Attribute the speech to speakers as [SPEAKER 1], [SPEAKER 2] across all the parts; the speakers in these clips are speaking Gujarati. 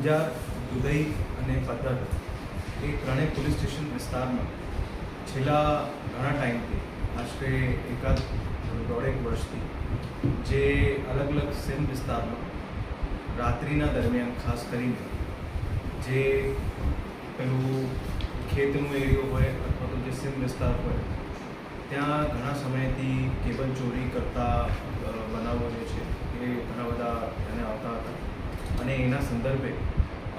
[SPEAKER 1] અંજાર, દુધઈ અને પદ્ધર એ ત્રણેય પોલીસ સ્ટેશન વિસ્તારમાં છેલ્લા ઘણા ટાઈમથી આશરે એકાદ દોઢેક વર્ષથી જે અલગ અલગ સીમ વિસ્તારમાં રાત્રિના દરમિયાન ખાસ કરીને જે પેલું ખેતનું એરિયો હોય અથવા તો જે સીમ વિસ્તાર હોય ત્યાં ઘણા સમયથી કેબલ ચોરી કરતા બનાવો જે છે એ ઘણા બધા એને આવતા હતા અને એના સંદર્ભે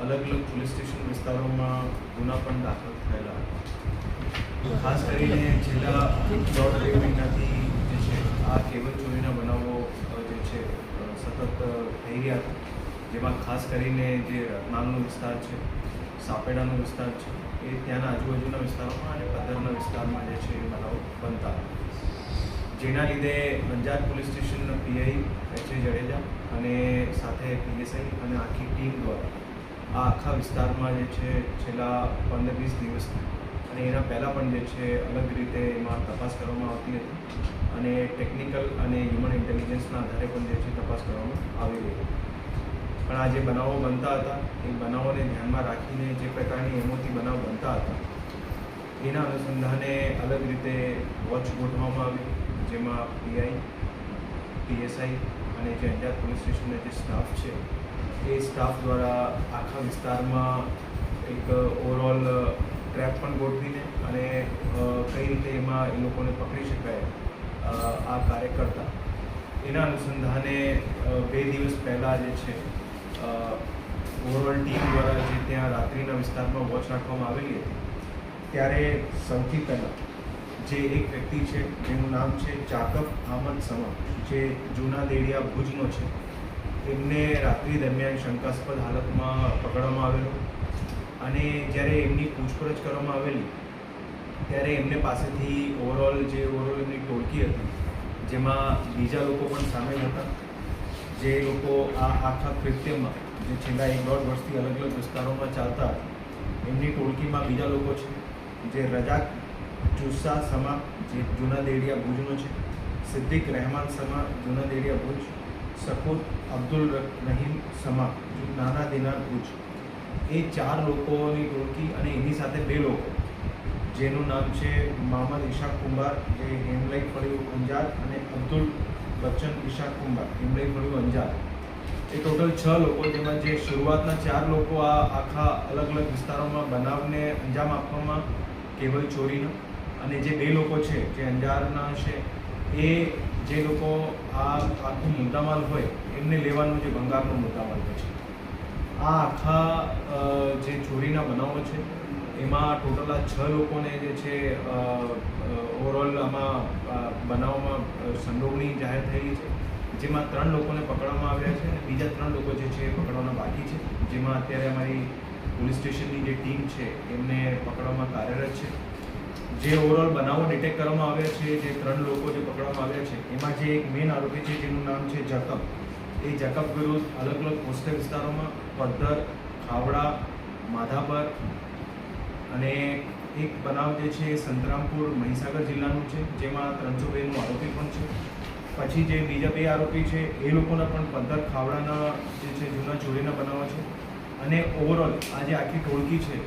[SPEAKER 1] અલગ અલગ પોલીસ સ્ટેશન વિસ્તારોમાં ગુના પણ દાખલ થયેલા હતા. ખાસ કરીને છેલ્લા દોઢ બે મહિનાથી જે છે આ કેબલ ચોરીના બનાવો જે છે સતત થઈ રહ્યા હતા, જેમાં ખાસ કરીને જે રત્નાલનો વિસ્તાર છે, સાપેડાનો વિસ્તાર છે, એ ત્યાંના આજુબાજુના વિસ્તારોમાં અને પદ્ધરના વિસ્તારમાં જે છે એ બનાવો બનતા હતા. જેના લીધે અંજાર પોલીસ સ્ટેશનના પીઆઈ એચ એ જાડેજા અને સાથે પીએસઆઈ અને આખી ટીમ દ્વારા આ આખા વિસ્તારમાં જે છે છેલ્લા 15-20 દિવસથી અને એના પહેલાં પણ જે છે અલગ રીતે એમાં તપાસ કરવામાં આવતી હતી અને ટેકનિકલ અને હ્યુમન ઇન્ટેલિજન્સના આધારે પણ જે છે તપાસ કરવામાં આવી રહી હતી. પણ આ જે બનાવો બનતા હતા એ બનાવોને ધ્યાનમાં રાખીને જે પ્રકારની એમઓથી બનાવ બનતા હતા એના અનુસંધાને અલગ રીતે વોચ ગોઠવવામાં આવી, જેમાં પીઆઈ, પીએસઆઈ અને જે અંજાર પોલીસ સ્ટેશનનો જે સ્ટાફ છે એ સ્ટાફ દ્વારા આખા વિસ્તારમાં એક ઓવરઓલ ટ્રેપ પણ ગોઠવીને અને કઈ રીતે એમાં એ લોકોને પકડી શકાય આ કાર્ય કરતા એના અનુસંધાને 2 દિવસ પહેલાં જે છે ઓવરઓલ ટીમ દ્વારા જે ત્યાં રાત્રિના વિસ્તારમાં વોચ રાખવામાં આવેલી હતી ત્યારે સૌથી પહેલાં જે એક વ્યક્તિ છે જેનું નામ છે જાકબ અહમદ સમા, જે જૂના દેડિયા ભુજનો છે, એમને રાત્રિ દરમિયાન શંકાસ્પદ હાલતમાં પકડવામાં આવેલો અને જ્યારે એમની પૂછપરછ કરવામાં આવેલી ત્યારે એમને પાસેથી ઓવરઓલ એમની ટોળકી હતી જેમાં બીજા લોકો પણ સામેલ હતા, જે લોકો આ આખા કૃત્યમાં જે છેલ્લા 1-1.5 વર્ષથી અલગ અલગ વિસ્તારોમાં ચાલતા એમની ટોળકીમાં બીજા લોકો છે, જે રજાક જુસ્સા સમા જે જૂના દેડિયા ભુજનો છે, સિદ્દીક રહેમાન સમા જૂના દેડિયા ભુજ, શકુર અબ્દુલ રહીમ સમા નાના દિનાર ભુજ, એ 4 લોકોની ટોળકી અને એની સાથે 2 લોકો જેનું નામ છે મોહમ્મદ ઇશાક કુંભાર જે હેમલાઈ ફળિયું અંજાર અને અબ્દુલ બચ્ચન ઇશાક કુંભાર હેમલાઈ ફળિયું અંજાર, એ ટોટલ 6 લોકો, જેમાં જે શરૂઆતના 4 લોકો આ આખા અલગ અલગ વિસ્તારોમાં બનાવને અંજામ આપવામાં કેબલ ચોરીનો અને જે 2 લોકો છે જે અંજારના છે એ જે લોકો આ આખું મુદ્દામાલ હોય એમને લેવાનું જે ભંગારનો મુદ્દામાલ હોય છે. આ આખા જે ચોરીના બનાવો છે એમાં ટોટલ આ 6 લોકોને જે છે ઓવરઓલ આમાં બનાવમાં સંડોવણી જાહેર થયેલી છે, જેમાં 3 લોકોને પકડવામાં આવ્યા છે અને બીજા 3 લોકો જે છે એ પકડવાના બાકી છે, જેમાં અત્યારે અમારી પોલીસ સ્ટેશનની જે ટીમ છે એમને પકડવામાં કાર્યરત છે. જે ઓવરઓલ બનાવો ડિટેક્ટ કરવામાં આવ્યા છે, જે 3 લોકો જે પકડવામાં આવ્યા છે એમાં જે એક મેઇન આરોપી છે જેનું નામ છે જકબ, એ જકબ વિરુદ્ધ અલગ અલગ કોસ્ટલ વિસ્તારોમાં પદ્ધર, ખાવડા, માધાપર અને એક બનાવ જે છે સંતરામપુર મહીસાગર જિલ્લાનું છે જેમાં 302નું આરોપી પણ છે. પછી જે બીજા 2 આરોપી છે એ લોકોના પણ પદ્ધર, ખાવડાના જે છે જૂના ચોરીના બનાવો છે અને ઓવરઓલ આ જે આખી ટોળકી છે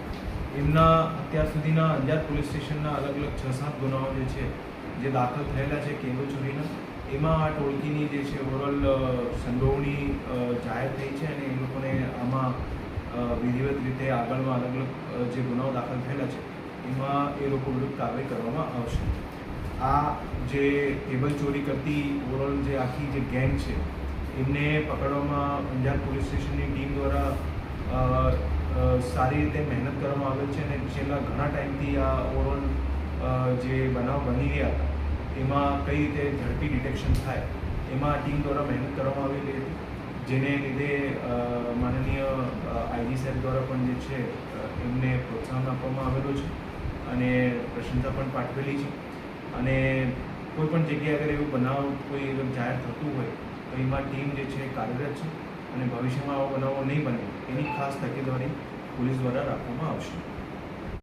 [SPEAKER 1] એમના અત્યાર સુધીના અંજાર પોલીસ સ્ટેશનના અલગ અલગ 6-7 ગુનાઓ જે છે જે દાખલ થયેલા છે કેબલ ચોરીના, એમાં આ ટોળકીની જે છે ઓવરઓલ સંડોવણી જાહેર થઈ છે અને એ લોકોને આમાં વિધિવત રીતે આગળમાં અલગ અલગ જે ગુનાઓ દાખલ થયેલા છે એમાં એ લોકો વિરુદ્ધ કાર્યવાહી કરવામાં આવશે. આ જે કેબલ ચોરી કરતી ઓવરઓલ જે આખી જે ગેંગ છે એમને પકડવામાં અંજાર પોલીસ સ્ટેશનની ટીમ દ્વારા સારી રીતે મહેનત કરવામાં આવેલ છે અને છેલ્લા ઘણા ટાઈમથી આ ઓવરઓલ જે બનાવ બની રહ્યા હતા એમાં કઈ રીતે ઝડપી ડિટેક્શન થાય એમાં ટીમ દ્વારા મહેનત કરવામાં આવેલી હતી, જેને લીધે માનનીય આઈજી સાહેબ દ્વારા પણ જે છે એમને પ્રોત્સાહન આપવામાં આવેલું છે અને પ્રશંસા પણ પાઠવેલી છે. અને કોઈ પણ જગ્યાએ અગર એવું બનાવ કોઈ જાહેર થતું હોય તો એમાં ટીમ જે છે કાર્યરત છે અને ભવિષ્યમાં આવો બનાવો નહીં બને એની ખાસ તકેદારી પોલીસ દ્વારા રાખવામાં આવશે.